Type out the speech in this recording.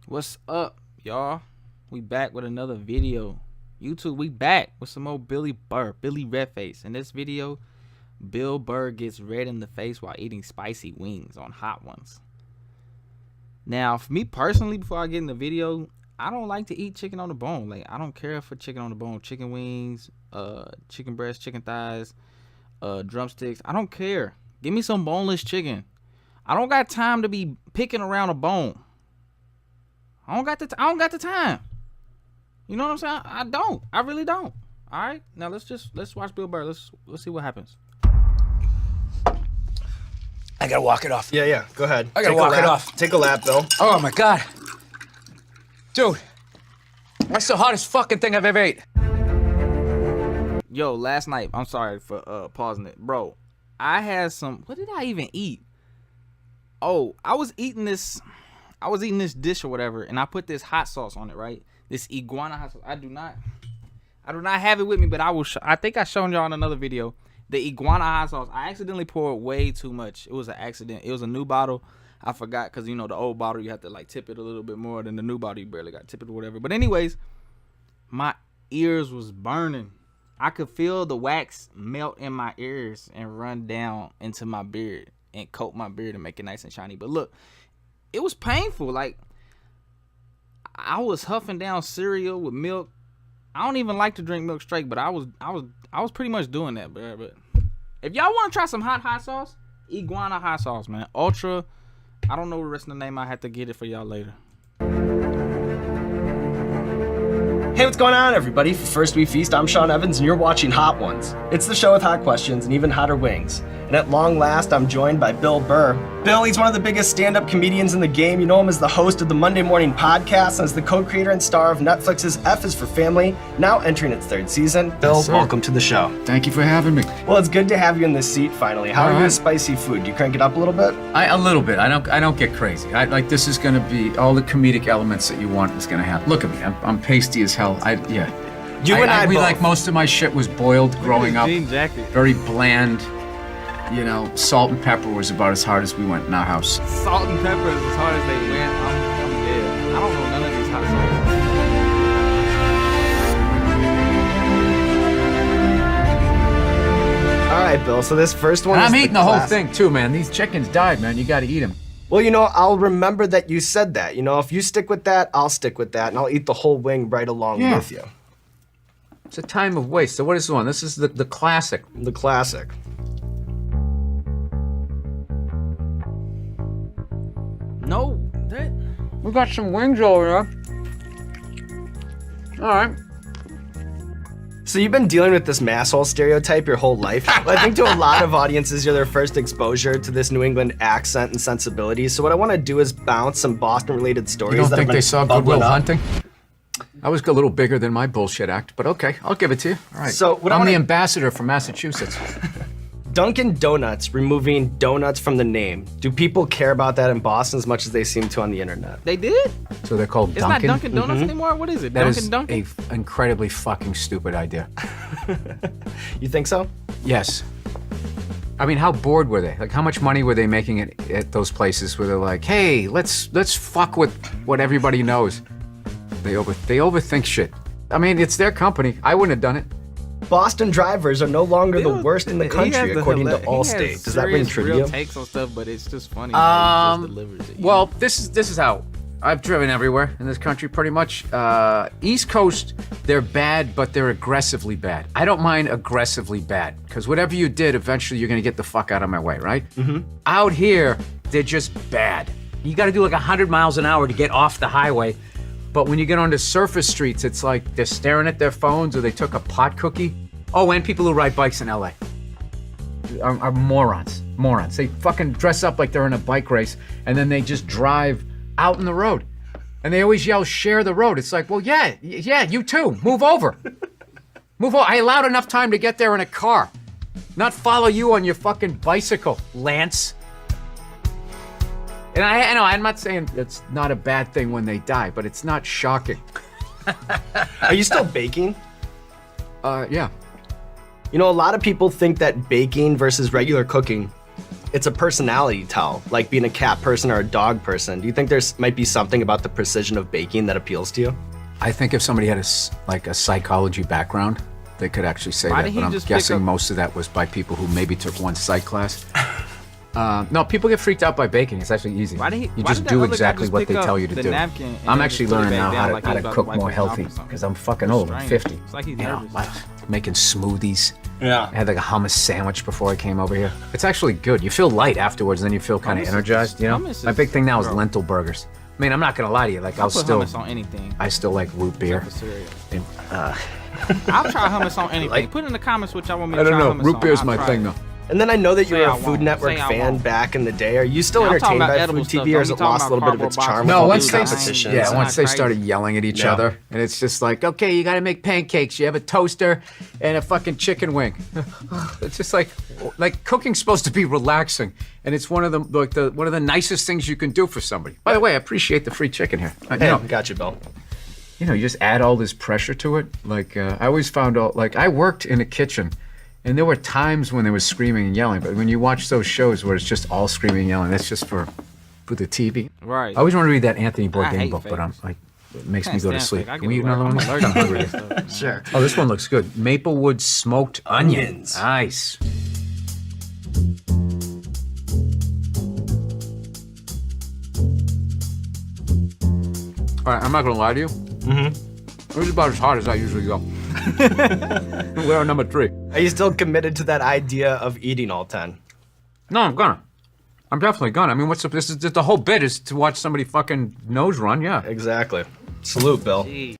What's up, y'all? We back with another video. YouTube, we back with some more Billy Redface. In this video, Bill Burr gets red in the face while eating spicy wings on Hot Ones. Now, for me personally, before I get in the video, I don't like to eat chicken on the bone. Like, I don't care for chicken on the bone. Chicken wings, chicken breast, chicken thighs, drumsticks. I don't care. Give me some boneless chicken. I don't got time to be picking around a bone. I don't got the time. You know what I'm saying? I don't. I really don't. All right. Now let's watch Bill Burr. Let's see what happens. I gotta walk it off. Yeah. Go ahead. I gotta walk it off. Take a lap, Bill. Oh my God, dude, that's the hottest fucking thing I've ever ate. Yo, last night. I'm sorry for pausing it, bro. I had some. What did I even eat? Oh, I was eating this dish or whatever, and I put this hot sauce on it, right? This iguana hot sauce. I do not have it with me, but I will. I think I shown y'all in another video. The iguana hot sauce. I accidentally poured way too much. It was an accident. It was a new bottle. I forgot because the old bottle you have to like tip it a little bit more than the new bottle. You barely got to tip it or whatever. But anyways, my ears was burning. I could feel the wax melt in my ears and run down into my beard and coat my beard and make it nice and shiny. But look, it was painful. Like, I was huffing down cereal with milk. I don't even like to drink milk straight, but I was pretty much doing that, bro. But if y'all want to try some hot sauce, iguana hot sauce, man. Ultra. I don't know the rest of the name. I have to get it for y'all later. Hey, what's going on, everybody? For First We Feast, I'm Sean Evans, and you're watching Hot Ones. It's the show with hot questions and even hotter wings. And at long last, I'm joined by Bill Burr. Bill, he's one of the biggest stand-up comedians in the game. You know him as the host of the Monday Morning Podcast and as the co-creator and star of Netflix's F is for Family, now entering its third season. Bill, welcome to the show. Thank you for having me. Well, it's good to have you in this seat finally. How are you with spicy food? Do you crank it up a little bit? A little bit. I don't get crazy. This is gonna be all the comedic elements that you want is gonna happen. Look at me. I'm pasty as hell. You and I we both. like most of my shit was boiled growing up. Jean jacket. Very bland. Salt and pepper was about as hard as we went in our house. Salt and pepper is as hard as they went. I'm dead. I don't know none of these hot sauces. All right, Bill. So this first one And is I'm eating the whole classic. thing too, man. These chickens died, man. You gotta eat them. Well, I'll remember that you said that. If you stick with that, I'll stick with that, and I'll eat the whole wing right along with you. It's a time of waste. So what is the one? This is the classic. The classic. No, that. We got some wings over there. All right. So you've been dealing with this masshole stereotype your whole life. I think to a lot of audiences, you're their first exposure to this New England accent and sensibility. So what I want to do is bounce some Boston-related stories. You don't that think have they been saw bubbling Goodwill up. Hunting? I was a little bigger than my bullshit act, but okay, I'll give it to you. All right. So what I I'm wanna- the ambassador from Massachusetts. Dunkin' Donuts removing donuts from the name. Do people care about that in Boston as much as they seem to on the internet? They did? So they're called It's Dunkin'. not Dunkin' Donuts anymore? What is it? That is Dunkin'? a incredibly fucking stupid idea. You think so? Yes. I mean, how bored were they? Like, how much money were they making at those places where they're like, hey, let's fuck with what everybody knows? They overthink shit. I mean, it's their company. I wouldn't have done it. Boston drivers are no longer the Bill- worst in the he country, has according to he Allstate. has Does that ring serious, true to real you? takes on stuff, but it's just funny. How he just delivers it. Well, this is how I've driven everywhere in this country, pretty much. East Coast, they're bad, but they're aggressively bad. I don't mind aggressively bad, because whatever you did, eventually you're gonna get the fuck out of my way, right? Mm-hmm. Out here, they're just bad. You gotta do like 100 miles an hour to get off the highway. But when you get onto surface streets, it's like they're staring at their phones or they took a pot cookie. Oh, and people who ride bikes in LA are morons. Morons. They fucking dress up like they're in a bike race and then they just drive out in the road. And they always yell, share the road. It's like, well, yeah, you too. Move over. Move over. I allowed enough time to get there in a car, not follow you on your fucking bicycle, Lance. And I know, I'm not saying it's not a bad thing when they die, but it's not shocking. Are you still baking? Yeah. A lot of people think that baking versus regular cooking it's a personality tell, like being a cat person or a dog person. Do you think there's might be something about the precision of baking that appeals to you? I think if somebody had a psychology background, they could actually say Why that. did he But I'm just guessing pick up- most of that was by people who maybe took one psych class. No, people get freaked out by baking. It's actually easy. Why did he- you why just did that do other guy exactly just what pick they up tell you to the do. napkin and I'm then actually just put it learning back now down how to, like how he to was about cook to wipe more his mouth or healthy something? because I'm fucking old. I'm Strange. 50. It's like he's You know, nervous. like making smoothies. Yeah. I had like a hummus sandwich before I came over here. It's actually good. You feel light afterwards, and then you feel kind Hummus of is- energized. You know, hummus my is- big thing now is bro. lentil burgers. I mean, I'm not gonna lie to you. Like, I'll put hummus on anything. I still like root beer. For cereal. And, I'll try hummus on anything. Put in the comments what y'all want me to I don't try know. hummus Root on. beer's I'll my try thing, it. though. And then I know that you Say were I a Food won't. Network Say I fan won't. back in the day. Are you still Yeah, I'm talking entertained about by edible Food stuff, TV, or though. has We it talking lost a about little bit of its cardboard charm? boxes. with No, all once these they competitions? yeah, It's once not they crazy. started yelling at each Yeah. other, and it's just like, okay, you got to make pancakes. You have a toaster and a fucking chicken wing. It's just like cooking's supposed to be relaxing, and it's one of the nicest things you can do for somebody. By the way, I appreciate the free chicken here. Hey, got you, Bill. You just add all this pressure to it. Like I always found out, like I worked in a kitchen, and there were times when there was screaming and yelling. But when you watch those shows where it's just all screaming and yelling, that's just for the TV. Right. I always want to read that Anthony I Bourdain hate book, but I'm fakes. like, it makes me Can't go to stand sleep. fake. I Can we get eat another one? I'm allergic to that stuff. Sure. Oh, this one looks good. Maplewood smoked onions. Onions. Nice. All right, I'm not gonna lie to you. It was about as hard as I usually go. We're on number 3. Are you still committed to that idea of eating all 10? No, I'm gonna. I'm definitely gonna. I mean, this is the whole bit is to watch somebody fucking nose run. Yeah. Exactly. Salute, Bill. Jeez.